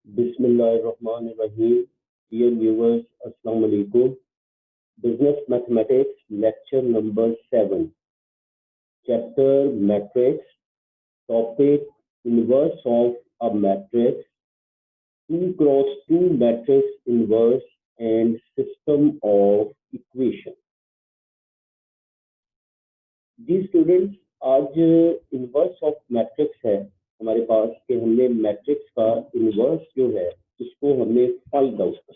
Bismillahirrahmanirrahim. Dear viewers, Assalamu alaikum. Business Mathematics Lecture number 7. Chapter Matrix. Topic Inverse of a Matrix. 2 cross 2 matrix inverse and system of equation. जी students, आज inverse of matrix है हमारे पास कि हमने matrix का inverse जो है उसको हमने फाइंड आउट कर।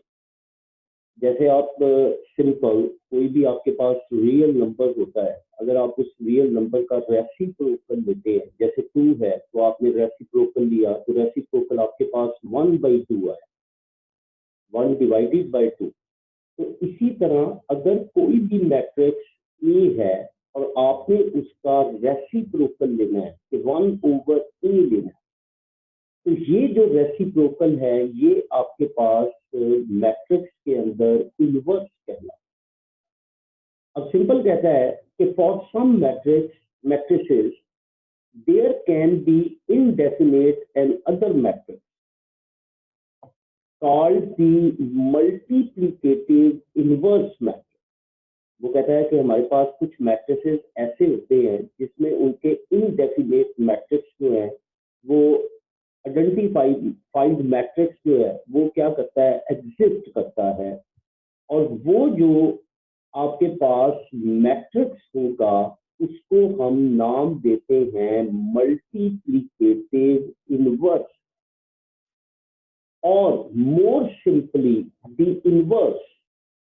जैसे आप सिंपल कोई भी आपके पास रियल नंबर होता है, अगर आप उस रियल नंबर का रेसिप्रोकल लेते हैं, जैसे 2 है तो आपने रेसिप्रोकल लिया तो रेसिप्रोकल आपके पास 1/2 है, 1/2। तो इसी तरह अगर कोई भी मैट्रिक्स ए है और आपने उसका रेसिप्रोकल लेना है कि 1/a लेना है, तो ये जो रेसिप्रोकल है ये आपके पास मैट्रिक्स के अंदर इन्वर्स कहलाता है। अब सिंपल कहता है कि for some matrices there can be indefinite and other matrix called the multiplicative inverse matrix। वो कहता है कि हमारे पास कुछ मैट्रिसेस ऐसे होते हैं जिसमें उनके इनडेफिनेट मैट्रिक्स जो है वो आइडेंटिफाइड मैट्रिक्स जो है वो क्या करता है, एग्जिस्ट करता है, और वो जो आपके पास मैट्रिक्स होगा उसको हम नाम देते हैं मल्टीप्लिकेटिव इनवर्स, और मोर सिंपली द इनवर्स,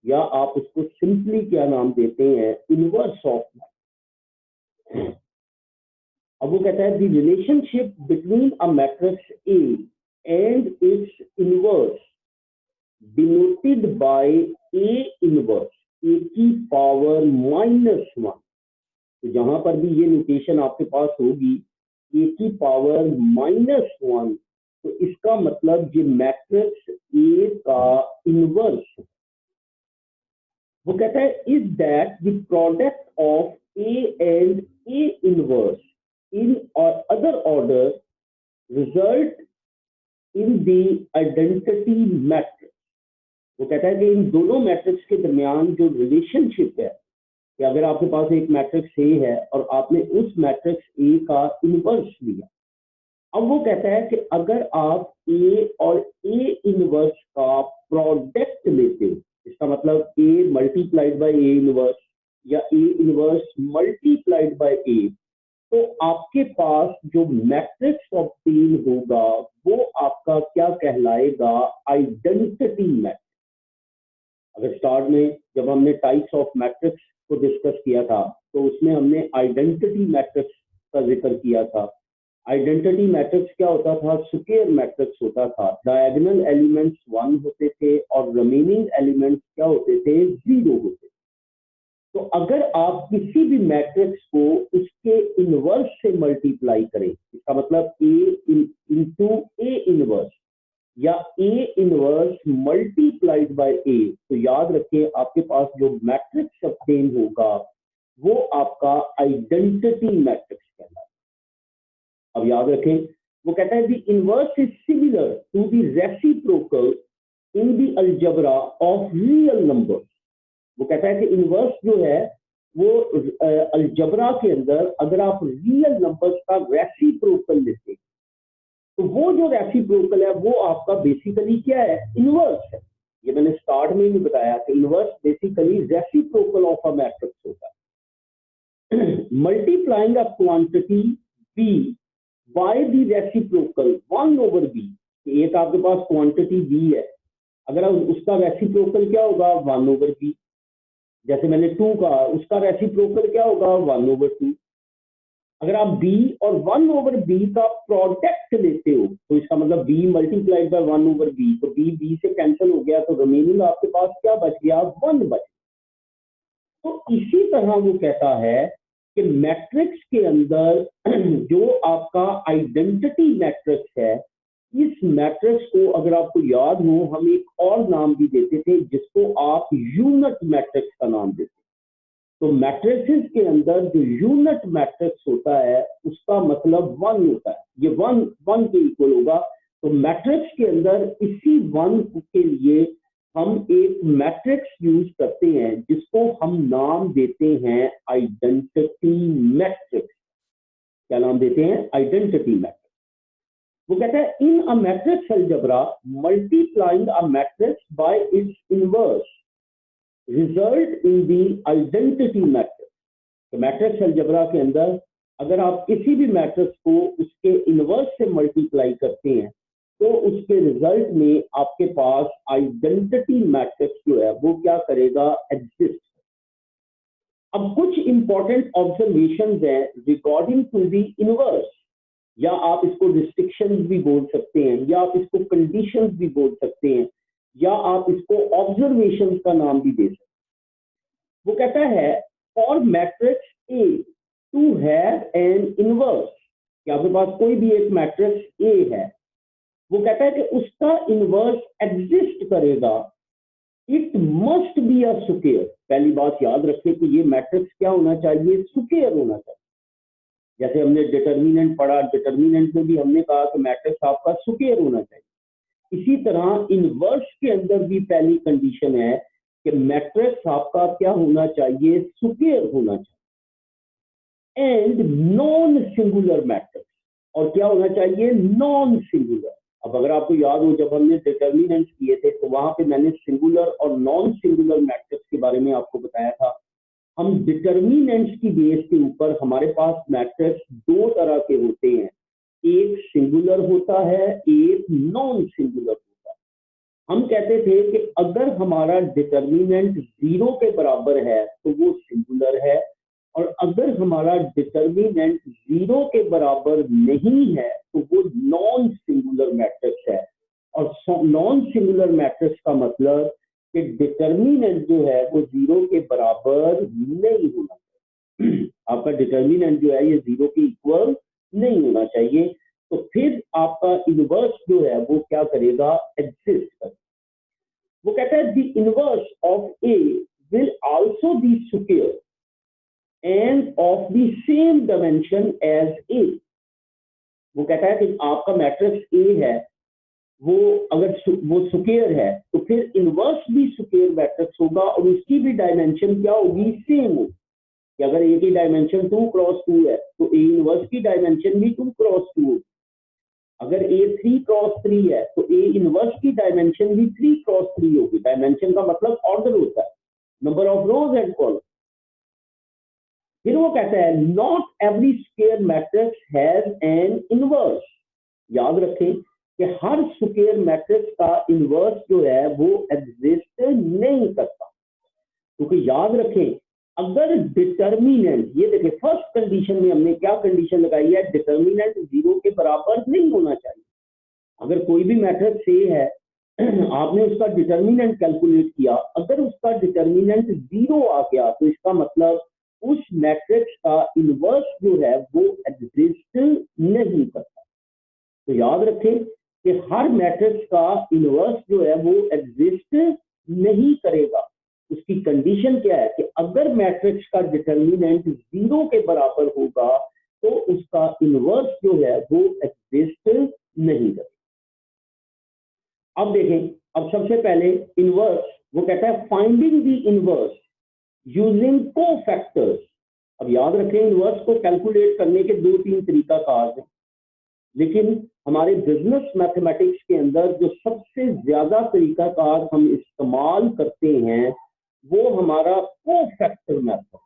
या आप उसको सिंपली क्या नाम देते हैं, इनवर्स ऑफ। अब वो कहता है the relationship between a matrix A and its inverse denoted by A inverse A की पावर -1। तो जहां पर भी ये नोटेशन आपके पास होगी ए की पावर -1, तो इसका मतलब ये मैट्रिक्स ए का इनवर्स है। वो कहता है is that the product of A and A inverse in और other order result in the identity matrix. वो कहता है कि इन दोनों मैट्रिक्स के दरमियान जो रिलेशनशिप है कि अगर आपके पास एक मैट्रिक्स ए है और आपने उस मैट्रिक्स ए का इनवर्स लिया, अब वो कहता है कि अगर आप ए और ए इनवर्स का प्रोडक्ट लेते हो, इसका मतलब ए मल्टीप्लाइड बाय ए इनवर्स या ए इनवर्स मल्टीप्लाइड बाय ए, तो आपके पास जो मैट्रिक्स ऑब्टेन होगा वो आपका क्या कहलाएगा, आइडेंटिटी मैट्रिक्स। अगर स्टार्ट में जब हमने टाइप्स ऑफ मैट्रिक्स को डिस्कस किया था तो उसमें हमने आइडेंटिटी मैट्रिक्स का जिक्र किया था। आइडेंटिटी मैट्रिक्स क्या होता था, स्क्वायर मैट्रिक्स होता था, डायगोनल एलिमेंट्स 1 होते थे और रिमेनिंग एलिमेंट्स क्या होते थे, 0 होते थे। तो अगर आप किसी भी मैट्रिक्स को उसके इनवर्स से मल्टीप्लाई करें, इसका मतलब ए इंटू ए इनवर्स या ए इनवर्स मल्टीप्लाइड बाय ए, तो याद रखें आपके पास जो मैट्रिक्स ऑब्टेन होगा वो आपका आइडेंटिटी मैट्रिक्स कहलाता है। अब याद रखें वो कहता है the inverse is similar to the reciprocal in the algebra of real numbers. वो कहता है कि इनवर्स जो है वो अलजेब्रा के अंदर अगर आप रियल नंबर्स का रेसिप्रोकल लेते हैं तो वो जो रेसिप्रोकल है वो आपका बेसिकली क्या है, इनवर्स है। ये मैंने स्टार्ट में भी बताया कि inverse basically reciprocal of a matrix होता है। Multiplying a quantity B by the reciprocal 1/b, एक आपके पास क्वांटिटी बी है, अगर उसका रेसिप्रोकल क्या होगा, 1/b। जैसे मैंने 2 कहा, उसका रेसिप्रोकल क्या होगा, 1/2। अगर आप b और 1/b का प्रोडक्ट लेते हो तो इसका मतलब b मल्टीप्लाइड बाय 1/b, तो b से कैंसिल हो गया तो रिमेनिंग आपके पास क्या बच गया, 1 बच। तो इसी तरह वो कहता है कि मैट्रिक्स के अंदर जो आपका आइडेंटिटी मैट्रिक्स है, इस मैट्रिक्स को अगर आपको याद हो हम एक और नाम भी देते थे जिसको आप यूनिट मैट्रिक्स का नाम देते। तो मैट्रिसेस के अंदर जो यूनिट मैट्रिक्स होता है उसका मतलब 1 होता है, ये 1 के इक्वल होगा। तो मैट्रिक्स के अंदर इसी वन के लिए हम एक मैट्रिक्स यूज करते हैं जिसको हम नाम देते हैं आइडेंटिटी मैट्रिक्स। क्या नाम देते हैं? Identity matrix. वो कहता है in a matrix algebra multiplying a matrix by its inverse result in the identity matrix. तो मैट्रिक्स अलजेब्रा के अंदर अगर आप किसी भी मैट्रिक्स को उसके इनवर्स से मल्टीप्लाई करते हैं तो उसके रिजल्ट में आपके पास आइडेंटिटी मैट्रिक्स जो है वो क्या करेगा? एग्जिस्ट। अब कुछ इंपॉर्टेंट ऑब्जर्वेशंस हैं रिगार्डिंग टू दी इनवर्स, या आप इसको रिस्ट्रिक्शंस भी बोल सकते हैं, या आप इसको कंडीशंस भी बोल सकते हैं, या आप इसको ऑब्जर्वेशंस का नाम भी दे सकते हैं। वो कहता है for matrix A to have an inverse, कि आपके पास कोई भी एक मैट्रिक्स ए है, वो कहता है कि उसका इनवर्स एग्जिस्ट करेगा, it must be a square. पहली बात याद रखें कि ये मैट्रिक्स क्या होना चाहिए? स्क्वायर होना चाहिए। जैसे हमने डिटर्मिनेंट पढ़ा, डिटर्मिनेंट में भी हमने कहा कि मैट्रिक्स आपका स्क्वायर होना चाहिए। इसी तरह इनवर्स के अंदर भी पहली कंडीशन है कि मैट्रिक्स आपका क्या होना चाहिए? स्क्वायर होना चाहिए। एंड नॉन सिंगुलर मैट्रिक्स, और क्या होना चाहिए? Non singular. अब अगर आपको याद हो जब हमने डिटर्मिनेंट्स किए थे तो वहां पे मैंने सिंगुलर और नॉन सिंगुलर मैट्रिक्स के बारे में आपको बताया था। हम डिटर्मिनेंट्स की बेस के ऊपर हमारे पास मैट्रिक्स दो तरह के होते हैं, एक सिंगुलर होता है, एक नॉन सिंगुलर होता है। हम कहते थे कि अगर हमारा डिटर्मिनेंट 0 के बराबर है तो वो सिंगुलर है, और अगर हमारा डिटर्मिनेंट 0 के बराबर नहीं है तो वो नॉन सिंगुलर मैट्रिक्स है। और नॉन सिंगुलर मैट्रिक्स का मतलब कि डिटर्मिनेंट जो है वो 0 के बराबर नहीं होना चाहिए। आपका डिटर्मिनेंट जो है ये 0 के इक्वल नहीं होना चाहिए, तो फिर आपका इनवर्स जो है वो क्या करेगा? एग्जिस्ट करेगा। वो कहता है the inverse of A will also be square and of the same dimension as A. वो कहता है कि आपका मैट्रिक्स ए है, वो अगर वो स्क्वायर है तो फिर इनवर्स भी स्क्वायर मैट्रिक्स होगा और उसकी भी डायमेंशन क्या होगी? सेम होगी। कि अगर ए की डायमेंशन 2 क्रॉस 2 है तो ए इनवर्स की डायमेंशन भी 2 क्रॉस 2 होगी। अगर ए 3 क्रॉस 3 है तो ए इनवर्स की डायमेंशन भी 3 क्रॉस 3 होगी। डायमेंशन का मतलब ऑर्डर होता है, number of rose and column. फिर वो कहता है not every square matrix has an inverse. याद रखें कि हर स्क्वायर मैट्रिक्स का इनवर्स जो है वो एग्जिस्ट नहीं करता, क्योंकि याद रखें अगर डिटर्मिनेंट, ये देखिए फर्स्ट कंडीशन में हमने क्या कंडीशन लगाई है? डिटर्मिनेंट 0 के बराबर नहीं होना चाहिए। अगर कोई भी मैट्रिक्स ए है आपने उसका डिटर्मिनेंट कैलकुलेट किया, अगर उसका डिटर्मिनेंट 0 आ गया तो इसका मतलब उस मैट्रिक्स का इनवर्स जो है वो एग्जिस्ट नहीं करता। तो याद रखें कि हर मैट्रिक्स का इनवर्स जो है वो एग्जिस्ट नहीं करेगा। उसकी कंडीशन क्या है कि अगर मैट्रिक्स का डिटर्मिनेंट 0 के बराबर होगा तो उसका इनवर्स जो है वो एग्जिस्ट नहीं करेगा। अब देखें, अब सबसे पहले इनवर्स, वो कहता है finding the inverse using cofactors. अब याद रखें इनवर्स को कैलकुलेट करने के 2-3 तरीका कार हैं, लेकिन हमारे बिजनेस मैथमेटिक्स के अंदर जो सबसे ज्यादा तरीकाकार हम इस्तेमाल करते हैं वो हमारा कोफैक्टर मेथड।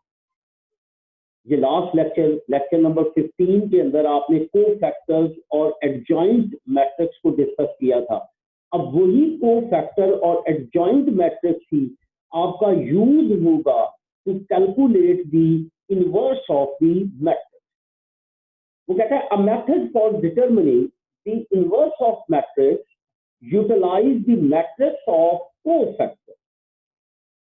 ये लास्ट लेक्चर नंबर 15 के अंदर आपने कोफैक्टर्स और एडजॉइंट मैट्रिक्स को डिस्कस किया था। अब वही कोफैक्टर और एडजॉइंट मैट्रिक्स ही आपका यूज होगा to calculate the inverse of the matrix. वो कहता है a method for determining the inverse of matrix utilize the matrix of cofactor.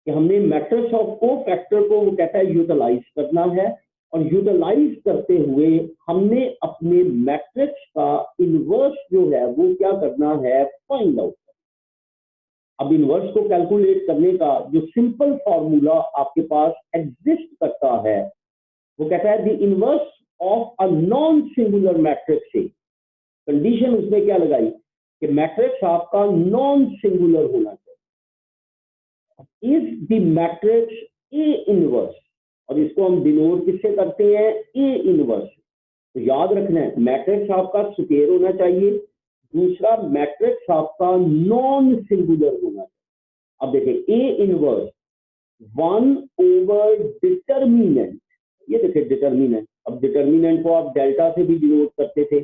कि हमने मैट्रिक्स ऑफ कोफैक्टर को, वो कहता है, यूटिलाइज करना है, और यूटिलाइज करते हुए हमने अपने मैट्रिक्स का इनवर्स जो है वो क्या करना है? Find out. अब इनवर्स को कैलकुलेट करने का जो सिंपल फॉर्मूला आपके पास एग्जिस्ट करता है, वो कहता है the inverse of a non singular matrix से। कंडीशन उसने क्या लगाई कि मैट्रिक्स आपका नॉन सिंगुलर होना चाहिए। Is the matrix A inverse, और इसको हम डिनोट किससे करते हैं, ए इनवर्स। तो याद रखना है मैट्रिक्स आपका स्क्वायर होना चाहिए, दूसरा मैट्रिक्स आपका नॉन सिंगुलर होना चाहिए। अब देखिए ए इनवर्स 1 over डिटर्मिनेंट, ये देखिए डिटर्मिनेंट। अब डिटर्मिनेंट को आप डेल्टा से भी डिनोट करते थे।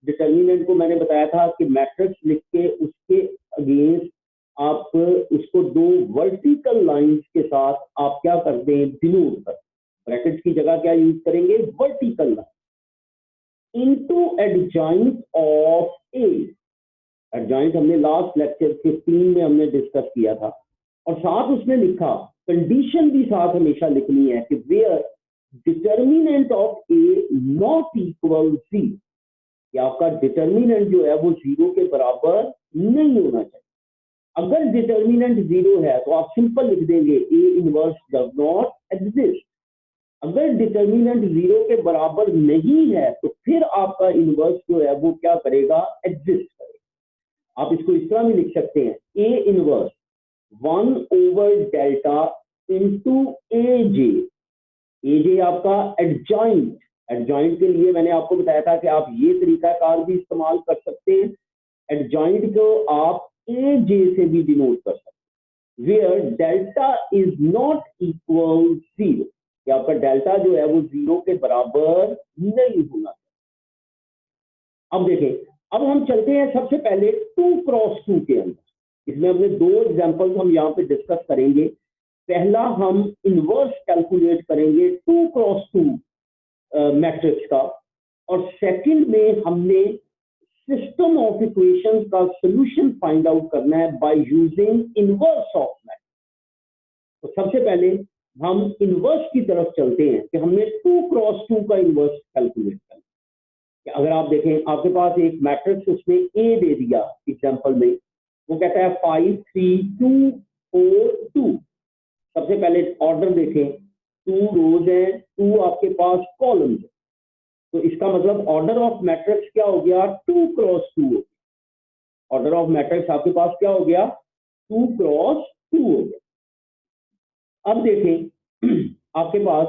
डिटर्मिनेंट को मैंने बताया था कि मैट्रिक्स लिख के उसके अगेंस्ट आप उसको दो वर्टिकल लाइंस के साथ आप क्या करते हैं, डिनोट करते हैं। ब्रैकेट्स की जगह क्या यूज करेंगे, vertical line into adjoint of A. Adjoint हमने लास्ट लेक्चर 15 में हमने डिस्कस किया था, और साथ उसने लिखा कंडीशन भी साथ हमेशा लिखनी है कि where determinant of A not equal C, कि आपका डिटर्मिनेंट जो है वो 0 के बराबर नहीं होना चाहिए। अगर डिटर्मिनेंट 0 है तो आप सिंपल लिख देंगे A inverse does not exist. अगर डिटर्मिनेंट 0 के बराबर नहीं है तो फिर आपका इनवर्स जो है वो क्या करेगा, एग्जिस्ट करेगा। आप इसको इस तरह भी लिख सकते हैं, A inverse 1 over delta into A जे आपका एडजॉइंट। एडजॉइंट के लिए मैंने आपको बताया था कि आप ये तरीकाकार भी इस्तेमाल कर सकते हैं, एडजॉइंट को आप ए जे से भी डिनोट कर सकते हैं, where delta is not equal 0, कि आपका डेल्टा जो है वो 0 के बराबर नहीं होना। अब देखें, अब हम चलते हैं सबसे पहले 2x2 के अंदर। इसमें अपने दो एग्जांपल्स हम यहाँ पे डिस्कस करेंगे। पहला हम इनवर्स कैलकुलेट करेंगे 2x2 मैट्रिक्स का, और सेकंड में हमने सिस्टम ऑफ इक्वेशंस का सॉल्यूशन फाइंड आउट करना है bye using inverse of matrix. तो सबसे पहले हम इनवर्स की तरफ चलते हैं कि हमने 2x2 का इनवर्स कैलकुलेट करना है। अगर आप देखें आपके पास एक मैट्रिक्स उसमें ए दे दिया एग्जांपल में, वो कहता है 5 3 2 4 2। सबसे पहले ऑर्डर देखें, 2 रोज है, 2 आपके पास कॉलम्स है, तो इसका मतलब ऑर्डर ऑफ मैट्रिक्स क्या हो गया, 2x2। ऑर्डर ऑफ मैट्रिक्स आपके पास क्या हो गया, 2x2 हो गया। अब देखें आपके पास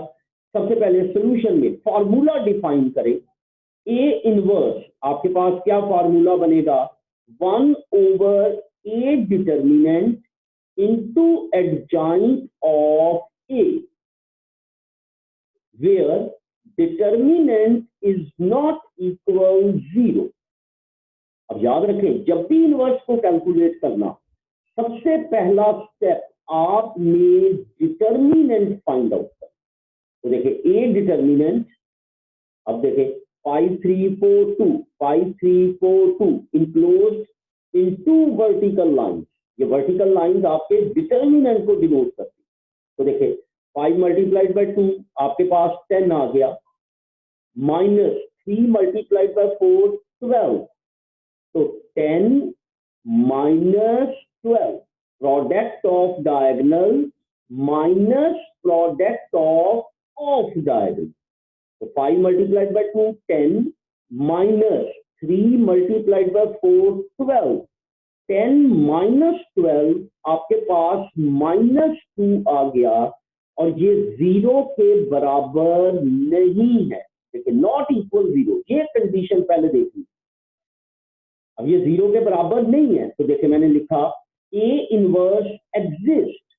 सबसे पहले सॉल्यूशन में फॉर्मूला डिफाइन करें। ए इनवर्स आपके पास क्या फॉर्मूला बनेगा, 1 over A determinant into adjoint of A, where determinant is not equal 0। अब याद रखें जब भी इनवर्स को कैलकुलेट करना, सबसे पहला स्टेप आपने डिटर्मिनेंट फाइंड आउट करना। तो देखिए ए डिटर्मिनेंट, अब देखें 5 3 4 2 5 3 4 2 इनक्लोज्ड इन 2 वर्टिकल लाइंस। ये वर्टिकल लाइंस आपके डिटर्मिनेंट को डिनोट करती है। तो देखिए 5 मल्टीप्लाइड बाय 2 आपके पास 10 आ गया, माइनस 3 मल्टीप्लाइड बाय 4 12, तो 10 minus 12 product of diagonal minus product of diagonal. तो 5 multiplied by 2 10 minus 3 multiplied by 4 12, 10 minus 12 आपके पास -2 आ गया, और ये 0 के बराबर नहीं है। देखिए नॉट इक्वल 0, ये कंडीशन पहले देखिए। अब ये 0 के बराबर नहीं है, तो देखिए मैंने लिखा ए इनवर्स एग्जिस्ट।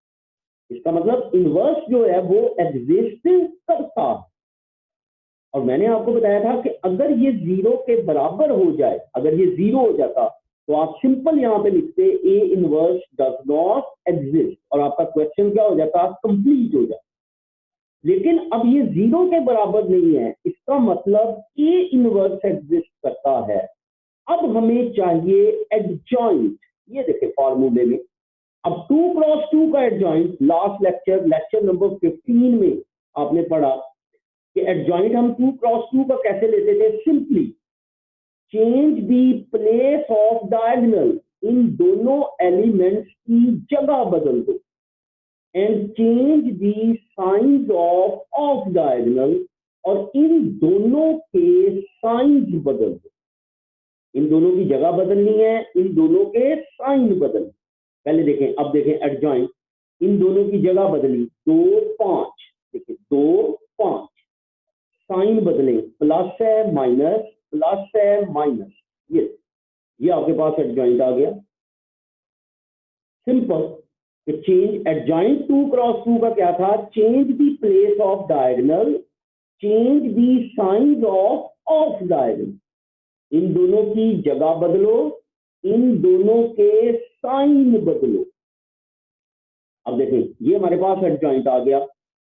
इसका मतलब इनवर्स जो है वो एग्जिस्ट करता है। और मैंने आपको बताया था कि अगर ये 0 के बराबर हो जाए, अगर ये 0 हो जाता तो आप सिंपल यहां पे लिखते A inverse does not exist, और आपका क्वेश्चन क्या हो जाता, कंप्लीट हो जाता। लेकिन अब ये 0 के बराबर नहीं है, इसका मतलब ए इनवर्स एग्जिस्ट करता है। अब हमें चाहिए एडजॉइंट। ये देखिए फॉर्मूले में, अब 2x2 का एडजॉइंट लास्ट लेक्चर नंबर 15 में आपने पढ़ा कि एडजॉइंट हम 2x2 का कैसे लेते थे, simply change the place of diagonal, इन दोनों एलिमेंट्स की जगह बदल दो, and change the signs of diagonal, और इन दोनों के साइंस बदल दो। इन दोनों की जगह बदलनी है, इन दोनों के साइन बदलने। पहले देखें, अब देखें एडजॉइंट, इन दोनों की जगह बदली 2 5, देखिए 2 5, साइन बदले, प्लस है माइनस, प्लस है माइनस, ये आपके पास एडजॉइंट आ गया। सिंपल। चेंज एडजॉइंट 2 क्रॉस 2 का क्या था? Change the place of diagonal, change the size of diagonal. इन दोनों की जगह बदलो, इन दोनों के साइन बदलो। अब देखें ये हमारे पास एडजॉइंट आ गया।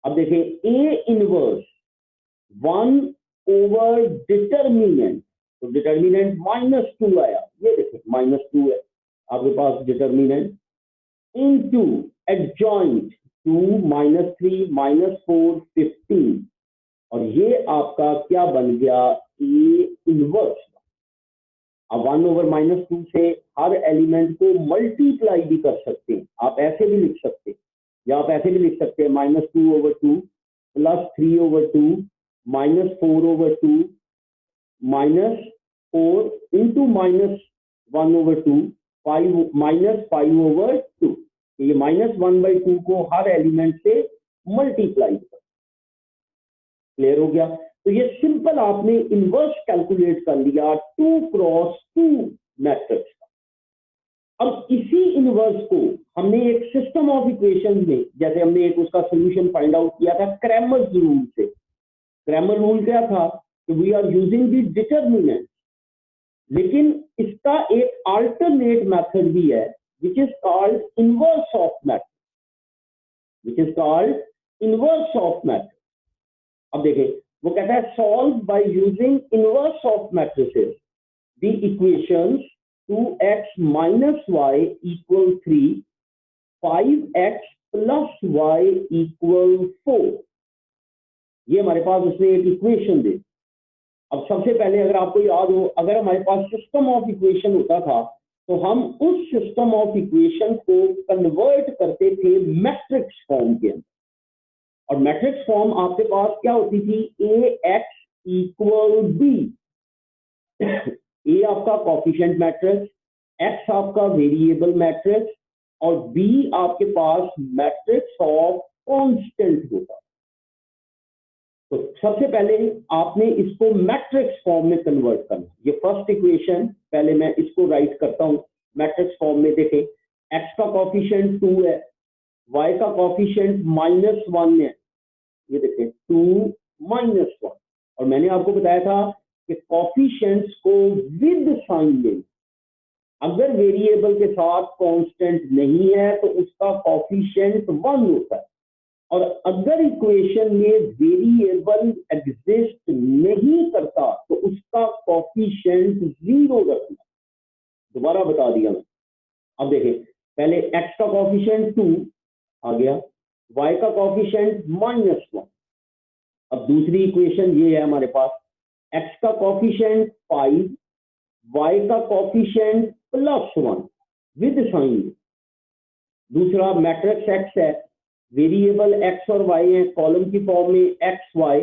अब देखें ए इनवर्स 1 ओवर डिटर्मिनेंट, तो डिटर्मिनेंट -2 आया, ये देखें -2 है आपके पास डिटर्मिनेंट, इनटू एडजॉइंट 2 -3 -4 15, और ये आपका क्या बन गया? A inverse. अब 1 ओवर -2 से हर एलिमेंट को मल्टीप्लाई भी कर सकते हैं, आप ऐसे भी लिख सकते हैं, या आप ऐसे भी लिख सकते हैं -2 over 2 plus 3 over 2 -4 over 2 -4 into -1 over 2 -5 over 2। ये -1/2 को हर एलिमेंट से मल्टीप्लाई कर। क्लियर हो गया? तो ये सिंपल आपने इनवर्स कैलकुलेट कर लिया 2 क्रॉस 2 मैट्रिक्स का। अब इसी इनवर्स को हमने एक सिस्टम ऑफ इक्वेशन में, जैसे हमने एक उसका सोल्यूशन फाइंड आउट किया था क्रैमर्स रूल से। क्रैमर रूल क्या था? कि we are using the determinant, लेकिन इसका एक अल्टरनेट मेथड भी है which is called inverse of matrix, which is called inverse of matrix. अब देखें, वो कहता है solve by using inverse of matrices the equations 2x minus y equal 3, 5x plus y equal 4। ये हमारे पास उसने एक इक्वेशन दी। अब सबसे पहले अगर आपको याद हो, अगर हमारे पास सिस्टम ऑफ इक्वेशन होता था तो हम उस सिस्टम ऑफ इक्वेशन को कन्वर्ट करते थे मैट्रिक्स फॉर्म के अंदर। और मैट्रिक्स फॉर्म आपके पास क्या होती थी? ए एक्स इक्वल बी। ए आपका कोफिशिएंट मैट्रिक्स, एक्स आपका वेरिएबल मैट्रिक्स, और बी आपके पास मैट्रिक्स ऑफ कांस्टेंट होता। तो सबसे पहले आपने इसको मैट्रिक्स फॉर्म में कन्वर्ट करना। ये फर्स्ट इक्वेशन, पहले मैं इसको राइट करता हूं मैट्रिक्स फॉर्म में। देखें, एक्स का कोफिशिएंट 2 है, वाई का कोफिशिएंट -1 है, ये देखें 2 -1। और मैंने आपको बताया था कि कोफिशिएंट्स को विद साइन लें। अगर वेरिएबल के साथ कांस्टेंट नहीं है तो उसका कोफिशिएंट 1 होता है, और अगर इक्वेशन में वेरिएबल एग्जिस्ट नहीं करता तो उसका कोफिशिएंट 0 रखना। दोबारा बता दिया मैं। अब देखें, पहले x का कोफिशिएंट 2 आ गया, y का कोफिशिएंट -1। अब दूसरी इक्वेशन ये है हमारे पास, x का कोफिशिएंट 5, y का कोफिशिएंट +1 विद साइन। दूसरा मैट्रिक्स x है, वेरिएबल x और y है, कॉलम की फॉर्म में x y,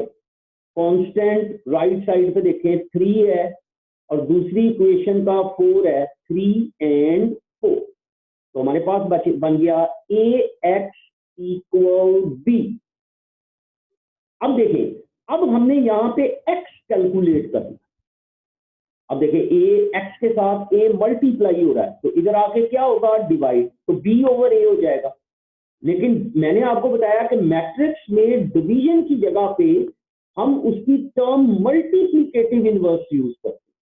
constant right side पे देखें 3 है, और दूसरी इक्वेशन का 4 है, 3 and 4। तो हमारे पास बन गया ax इक्वल b। अब देखें, अब हमने यहां पे x कैलकुलेट करना। अब देखें, a x के साथ a मल्टीप्लाई हो रहा है, तो इधर आके क्या होगा? डिवाइड, तो b ओवर a हो जाएगा। लेकिन मैंने आपको बताया कि मैट्रिक्स में डिवीजन की जगह पे हम उसकी टर्म मल्टीप्लिकेटिव इनवर्स यूज करते हैं।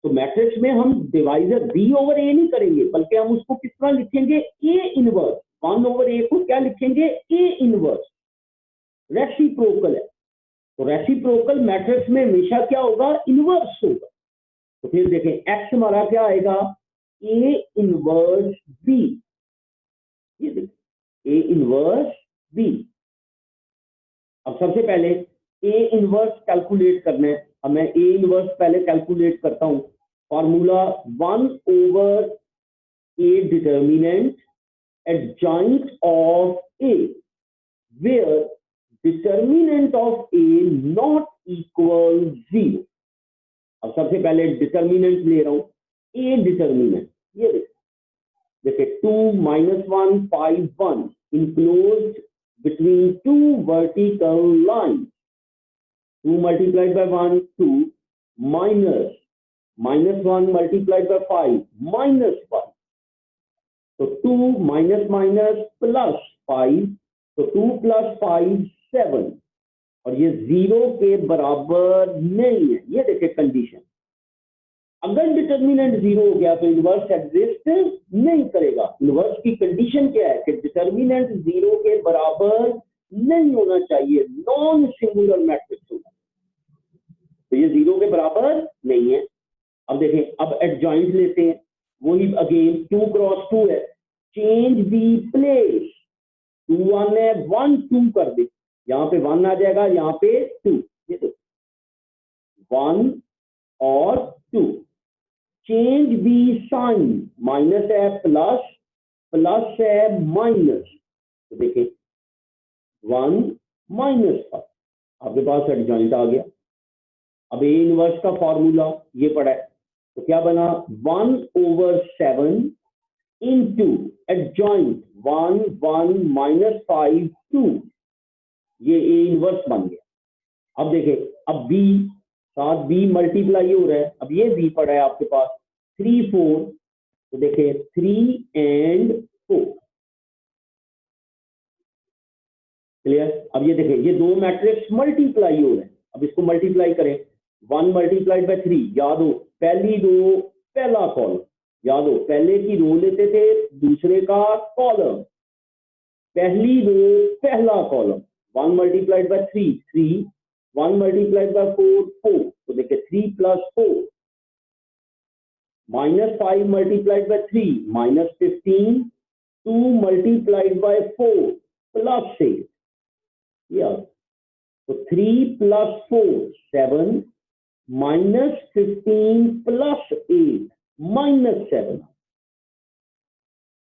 तो मैट्रिक्स में हम डिवाइजर b ओवर a नहीं करेंगे, बल्कि हम उसको किस तरह लिखेंगे? a inverse. 1 ओवर a को क्या लिखेंगे? a inverse. रेसिप्रोकल है, तो रेसिप्रोकल मैट्रिक्स में हमेशा क्या होगा? इनवर्स होगा। तो फिर देखें, x हमारा क्या आएगा? a inverse b। ये देखें, a इनवर्स b। अब सबसे पहले a इनवर्स कैलकुलेट करना है। अब मैं a इनवर्स पहले कैलकुलेट करता हूं। Formula 1 over a determinant adjoint of a where determinant of a not equal 0। अब सबसे पहले डिटर्मिनेंट ले रहा हूं, ए डिटर्मिनेंट ये देखिए 2 - 1 5 1 enclosed between two vertical lines, 2 multiplied by 1 2 minus -1 multiplied by 5 -5, तो 2 minus minus plus 5, तो 2 plus 5 7, और ये 0 के बराबर नहीं है। ये देखिए कंडीशन, अगर डिटर्मिनेंट 0 हो गया तो इनवर्स एग्जिस्ट नहीं करेगा। इनवर्स की कंडीशन क्या है कि डिटर्मिनेंट 0 के बराबर नहीं होना चाहिए, नॉन सिंगुलर मैट्रिक्स होगा, तो ये 0 के बराबर नहीं है। अब देखें, अब एडजॉइंट लेते हैं, वही अगेन 2 क्रॉस 2 है, चेंज दी प्लेस, 2 1 है 1 2 कर दे, यहाँ पे 1 आ जाएगा, यहाँ पे 2, ये देखो 1 और 2, चेंज दी साइन, माइनस है प्लस, प्लस है माइनस, तो देखिए 1 -5, आपके पास एडजॉइंट आ गया। अब ए इनवर्स का फॉर्मूला ये पड़ा है, तो क्या बना 1/7 इंटू एडजॉइंट 1 1 -5 2, ये ए इनवर्स बन गया। अब देखें, अब बी साथ बी मल्टीप्लाई हो रहा है, अब ये बी पड़ा है आपके पास 3 4, तो देखिए 3 and 4 क्लियर। अब ये देखिए ये दो मैट्रिक्स मल्टीप्लाई हो रहे हैं, अब इसको मल्टीप्लाई करें, 1 multiplied by 3, याद हो पहली रो पहला कॉलम, याद हो पहले की रो लेते थे दूसरे का कॉलम, पहली रो पहला column, 1 multiplied by 3 3, 1 multiplied by 4 4, तो देखिए 3 plus 4, -5 multiplied by 3 -15, 2 multiplied by 4 plus 6, yeah, तो 3 plus 4 7, -15 plus 8 -7,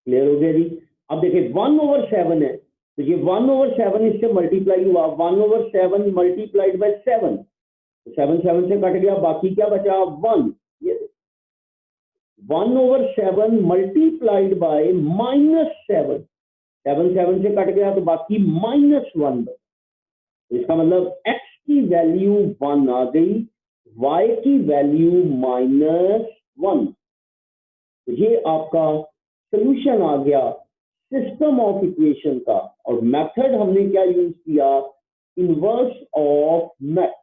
क्लियर हो गया जी। अब देखिए 1/7 है, तो ये 1/7 इससे मल्टीप्लाई हुआ, 1/7 मल्टीप्लाइड बाय 7, तो 7 7 से कट गया, बाकी क्या बचा 1, ये 1/7 मल्टीप्लाइड बाय -7, 7 7 से कट गया तो बाकी -1, तो इसका मतलब x की वैल्यू 1 आ गई, y की वैल्यू -1, तो ये आपका सोल्यूशन आ गया सिस्टम ऑफ इक्वेशन का। और मेथड हमने क्या यूज किया, इनवर्स ऑफ मैट्रिक्स।